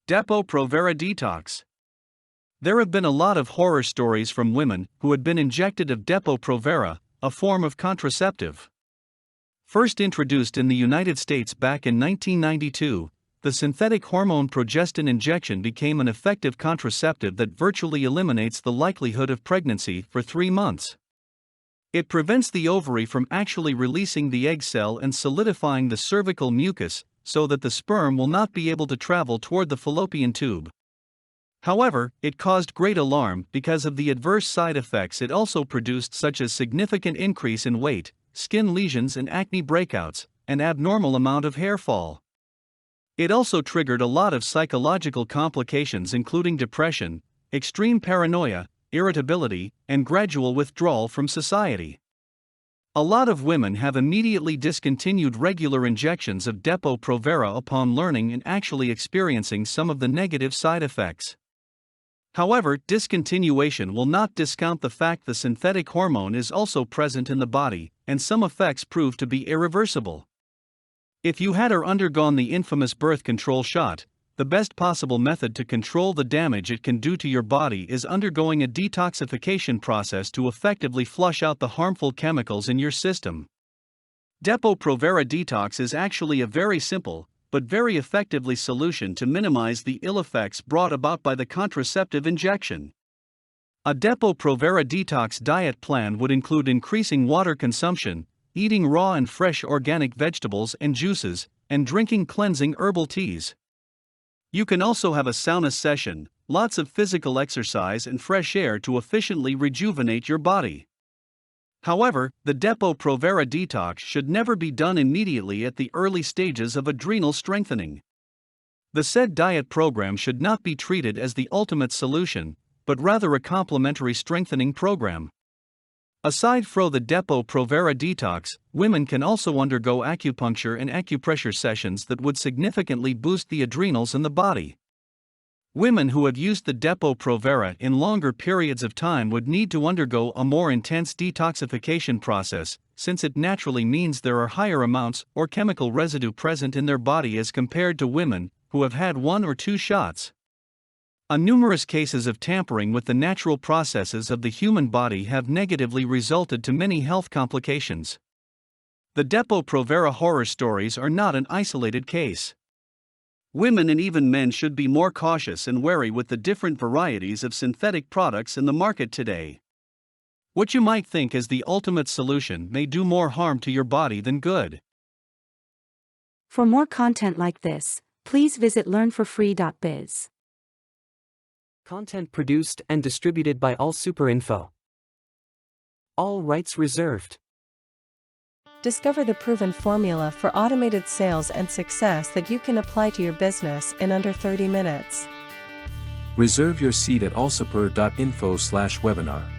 Depo Provera Detox. There have been a lot of horror stories from women who had been injected of Depo Provera, a form of contraceptive. First introduced in the United States back in 1992, the synthetic hormone progestin injection became an effective contraceptive that virtually eliminates the likelihood of pregnancy for 3 months. It prevents the ovary from actually releasing the egg cell and solidifying the cervical mucus, so that the sperm will not be able to travel toward the fallopian tube. However, it caused great alarm because of the adverse side effects it also produced, such as significant increase in weight, skin lesions and acne breakouts, and abnormal amount of hair fall. It also triggered a lot of psychological complications including depression, extreme paranoia, irritability, and gradual withdrawal from society. A lot of women have immediately discontinued regular injections of Depo Provera upon learning and actually experiencing some of the negative side effects. However, discontinuation will not discount the fact the synthetic hormone is also present in the body, and some effects prove to be irreversible. If you had or undergone the infamous birth control shot, the best possible method to control the damage it can do to your body is undergoing a detoxification process to effectively flush out the harmful chemicals in your system. Depo Provera Detox is actually a very simple, but very effectively solution to minimize the ill effects brought about by the contraceptive injection. A Depo Provera Detox diet plan would include increasing water consumption, eating raw and fresh organic vegetables and juices, and drinking cleansing herbal teas. You can also have a sauna session, lots of physical exercise and fresh air to efficiently rejuvenate your body. However, the Depo Provera Detox should never be done immediately at the early stages of adrenal strengthening. The said diet program should not be treated as the ultimate solution, but rather a complementary strengthening program. Aside from the Depo Provera Detox, women can also undergo acupuncture and acupressure sessions that would significantly boost the adrenals in the body. Women who have used the Depo Provera in longer periods of time would need to undergo a more intense detoxification process, since it naturally means there are higher amounts or chemical residue present in their body as compared to women who have had 1 or 2 shots. Numerous cases of tampering with the natural processes of the human body have negatively resulted to many health complications. The Depo Provera horror stories are not an isolated case. Women and even men should be more cautious and wary with the different varieties of synthetic products in the market today. What you might think is the ultimate solution may do more harm to your body than good. For more content like this, please visit learnforfree.biz. Content produced and distributed by AllSuperInfo. All rights reserved. Discover the proven formula for automated sales and success that you can apply to your business in under 30 minutes. Reserve your seat at allsuper.info/webinar.